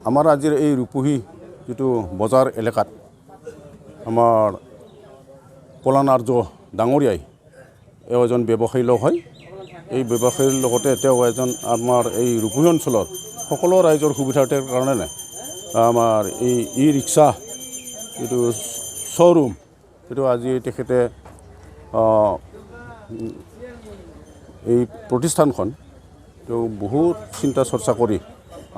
আমাৰ আজিৰ এই ৰূপহী যিটো বজাৰ এলেকাত আমাৰ পলান আৰ্য ডাঙৰীয়াই এজন ব্যৱসায়ী লগ হয়। এই ব্যৱসায়ীৰ লগতে তেওঁ এজন আমাৰ এই ৰূপহী অঞ্চলৰ সকলো ৰাইজৰ সুবিধাৰ্থৰ কাৰণে আমাৰ এই ই ৰিক্সা যিটো শ্ব'ৰুম সেইটো আজি তেখেতে এই প্ৰতিষ্ঠানখন তেওঁ বহুত চিন্তা চৰ্চা কৰি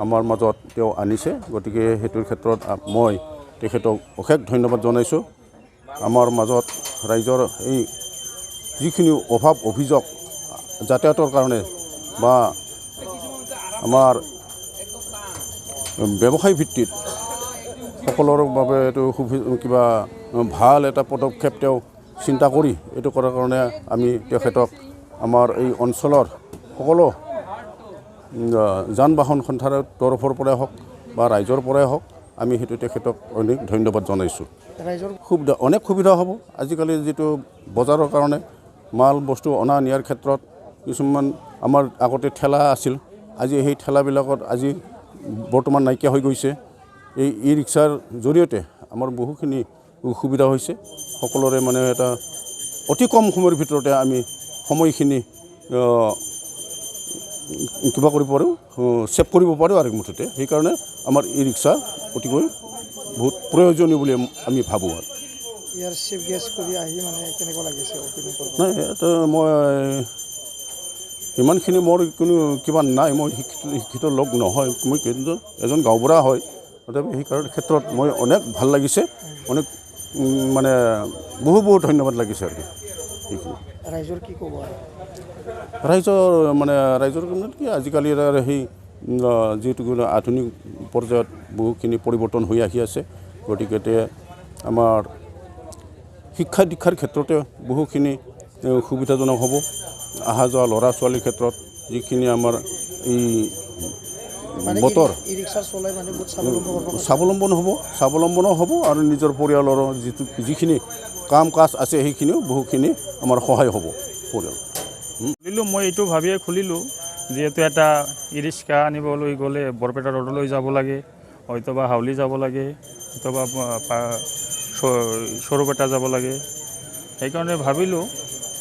আমাৰ মাজত তেওঁ আনিছে। গতিকে সেইটোৰ ক্ষেত্ৰত মই তেখেতক অশেষ ধন্যবাদ জনাইছোঁ। আমাৰ মাজত ৰাইজৰ এই যিখিনি অভাৱ অভিযোগ যাতায়াতৰ কাৰণে বা আমাৰ ব্যৱসায় ভিত্তিত সকলোৰ বাবে এইটো কিবা ভাল এটা পদক্ষেপ তেওঁ চিন্তা কৰি এইটো কৰাৰ কাৰণে আমি তেখেতক আমাৰ এই অঞ্চলৰ সকলো যান বাহন সন্থাৰ তৰফৰ পৰাই হওক বা ৰাইজৰ পৰাই হওক আমি সেইটো তেখেতক অনেক ধন্যবাদ জনাইছোঁ। ৰাইজৰ অনেক সুবিধা হ'ব। আজিকালি যিটো বজাৰৰ কাৰণে মাল বস্তু অনা নিয়াৰ ক্ষেত্ৰত কিছুমান আমাৰ আগতে ঠেলা আছিল, আজি সেই ঠেলাবিলাকত আজি বৰ্তমান নাইকিয়া হৈ গৈছে। এই ই ৰিক্সাৰ জৰিয়তে আমাৰ বহুখিনি সুবিধা হৈছে। সকলোৰে মানে এটা অতি কম সময়ৰ ভিতৰতে আমি সময়খিনি কিবা কৰিব পাৰোঁ, ছেভ কৰিব পাৰোঁ আৰু মুঠতে সেইকাৰণে আমাৰ ই ৰিক্সা অতিকৈ বহুত প্ৰয়োজনীয় বুলি আমি ভাবোঁ। আৰু ইয়াৰ চিফ গেষ্ট কৰি আহি মানে কেনেকুৱা লাগিছে? নাই এইটো মই ইমানখিনি মোৰ কোনো কিবা নাই, মই শিক্ষিত লোক নহয়, মই কিন্তু এজন গাঁওবুঢ়া হয়। তথাপি সেইকাৰণে ক্ষেত্ৰত মই অনেক ভাল লাগিছে, অনেক মানে বহুত ধন্যবাদ লাগিছে আৰু সেইখিনি। ৰাইজৰ কি ক'ব? ৰাইজৰ কি আজিকালি সেই যিহেতু আধুনিক পৰ্যায়ত বহুখিনি পৰিৱৰ্তন হৈ আহি আছে। গতিকে আমাৰ শিক্ষা দীক্ষাৰ ক্ষেত্ৰতে বহুখিনি সুবিধাজনক হ'ব। অহা যোৱা ল'ৰা ছোৱালীৰ ক্ষেত্ৰত যিখিনি আমাৰ এই বতৰ স্বাৱলম্বনো হ'ব আৰু নিজৰ পৰিয়ালৰ যিখিনি কাম কাজ আছে সেইখিনিও বহুখিনি আমাৰ সহায় হ'ব পৰিয়াল। খুলিলোঁ মই এইটো ভাবিয়ে খুলিলোঁ, যিহেতু এটা ই ৰিক্সা আনিবলৈ গ'লে বৰপেটা ৰোডলৈ যাব লাগে, হয়তোবা হাউলি যাব লাগে, হয়তোবা সৰুপেটা যাব লাগে। সেইকাৰণে ভাবিলোঁ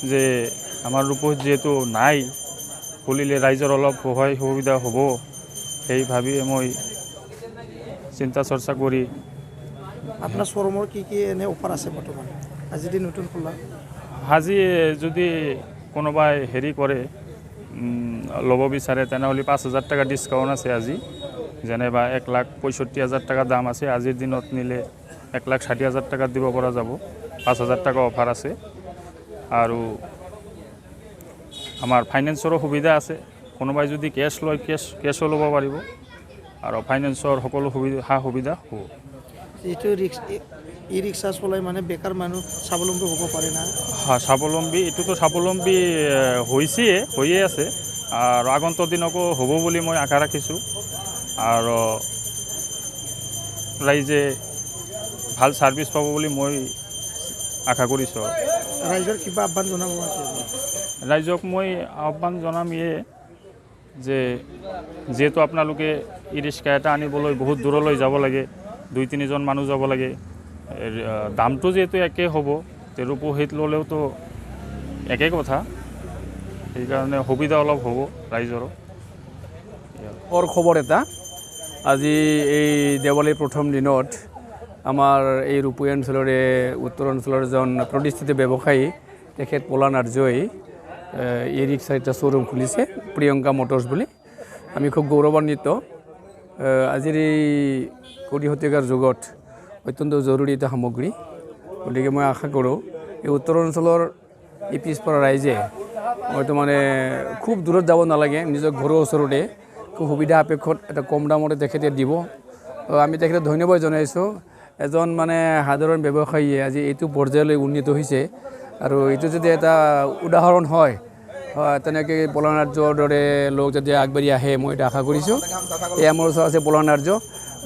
যে আমাৰ ৰূপহীত যিহেতু নাই, খুলিলে ৰাইজৰ অলপ সহায় সুবিধা হ'ব। সেই ভাবিয়ে মই চিন্তা চৰ্চা কৰি। আপোনাৰ শ্ব'ৰুমৰ কি এনে অফাৰ আছে বৰ্তমান আজি যদি নতুন খোলা? আজি যদি কোনোবাই হেৰি কৰে ল'ব বিচাৰে তেনেহ'লে 5,000 টকা ডিছকাউণ্ট আছে আজি। যেনেবা 1,65,000 টকা দাম আছে, আজিৰ দিনত নিলে 1,60,000 টকাত দিব পৰা যাব। 5,000 টকা অফাৰ আছে। আৰু আমাৰ ফাইনেন্সৰো সুবিধা আছে। কোনোবাই যদি কেছ লয় কেছো ল'ব পাৰিব আৰু ফাইনেন্সৰ সকলো সা সুবিধা হ'ব। এইটো ই ৰিক্সা চলাই মানে বেকাৰ মানুহ স্বাৱলম্বী হ'ব পাৰে না? হয়, স্বাৱলম্বী এইটোতো স্বাৱলম্বী হৈয়ে আছে আৰু আগন্তুক দিনকো হ'ব বুলি মই আশা ৰাখিছোঁ। আৰু ৰাইজে ভাল ছাৰ্ভিচ পাব বুলি মই আশা কৰিছোঁ। ৰাইজৰ কিবা আহ্বান জনাব? ৰাইজক মই আহ্বান জনাম যে যিহেতু আপোনালোকে ই ৰিক্সা এটা আনিবলৈ বহুত দূৰলৈ যাব লাগে, 2-3জন মানুহ যাব লাগে, দামটো যিহেতু একেই হ'ব, ৰূপহীত ল'লেওতো একেই কথা, সেইকাৰণে সুবিধা অলপ হ'ব ৰাইজৰো। খবৰ এটা, আজি এই দেৱালীৰ প্ৰথম দিনত আমাৰ এই ৰূপহী অঞ্চলৰে উত্তৰ অঞ্চলৰ এজন প্ৰতিষ্ঠিত ব্যৱসায়ী তেখেত পলান আৰ্যই ই ৰিক্সাৰ এটা শ্ব'ৰুম খুলিছে, প্ৰিয়ংকা মটৰ্ছ বুলি। আমি খুব গৌৰৱান্বিত। আজিৰ এই কোটি শতিকাৰ যুগত অত্যন্ত জৰুৰী এটা সামগ্ৰী। গতিকে মই আশা কৰোঁ এই উত্তৰ অঞ্চলৰ এই পিছপৰা ৰাইজে হয়তো মানে খুব দূৰত যাব নালাগে, নিজৰ ঘৰৰ ওচৰতে খুব সুবিধা সাপেক্ষত এটা কম দামতে তেখেতে দিব। আমি তেখেতক ধন্যবাদ জনাইছোঁ। এজন মানে সাধাৰণ ব্যৱসায়ীয়ে আজি এইটো পৰ্যায়লৈ উন্নীত হৈছে আৰু এইটো যদি এটা উদাহৰণ হয়, তেনেকৈ পলান আৰ্যৰ দৰে লোক যদি আগবাঢ়ি আহে মই এটা আশা কৰিছোঁ। এই আমাৰ ওচৰত আছে পলান আৰ্য,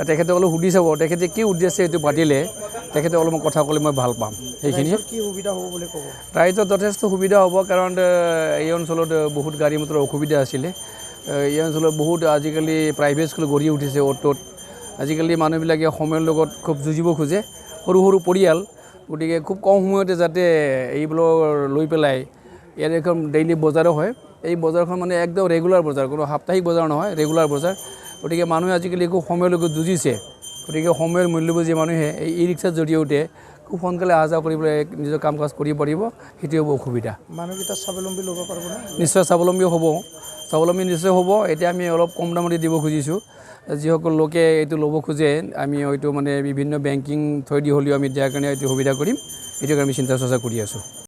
তেখেতে অলপ সুধি চাব তেখেতে কি উদ্দেশ্যে এইটো পাতিলে, তেখেতে অলপমান কথা ক'লে মই ভাল পাম। সেইখিনি কি সুবিধা হ'ব বুলি ক'ব? ৰাইজৰ যথেষ্ট সুবিধা হ'ব, কাৰণ এই অঞ্চলত বহুত গাড়ী মটৰৰ অসুবিধা আছিলে। এই অঞ্চলত বহুত আজিকালি প্ৰাইভেট স্কুল গঢ়ি উঠিছে অ'ত ত'ত। আজিকালি মানুহবিলাকে সময়ৰ লগত খুব যুঁজিব খোজে, সৰু সৰু পৰিয়াল, গতিকে খুব কম সময়তে যাতে এইবিলাক লৈ পেলাই ইয়াৰ এখন ডেইলি বজাৰো হয়। এই বজাৰখন মানে একদম ৰেগুলাৰ বজাৰ, কোনো সাপ্তাহিক বজাৰ নহয়, ৰেগুলাৰ বজাৰ। গতিকে মানুহে আজিকালি খুব সময়ৰ লগত যুঁজিছে, গতিকে সময়ৰ মূল্য বুজি মানুহে এই ই ৰিক্সাৰ জৰিয়তে খুব সোনকালে অহা যোৱা কৰিবলৈ নিজৰ কাম কাজ কৰিব পাৰিব, সেইটোৱে হ'ব অসুবিধা। মানুহকেইটা স্বাৱলম্বী ল'ব পাৰিবনে? নিশ্চয় স্বাৱলম্বী হ'ব, স্বাৱলম্বী নিশ্চয় হ'ব। এতিয়া আমি অলপ কম দামতে দিব খুজিছোঁ। যিসকল লোকে এইটো ল'ব খোজে আমি হয়তো মানে বিভিন্ন বেংকিং থ্ৰুৱেদি হ'লেও আমি দিয়াৰ কাৰণে এইটো সুবিধা কৰিম, এইটো আমি চিন্তা চৰ্চা কৰি আছোঁ।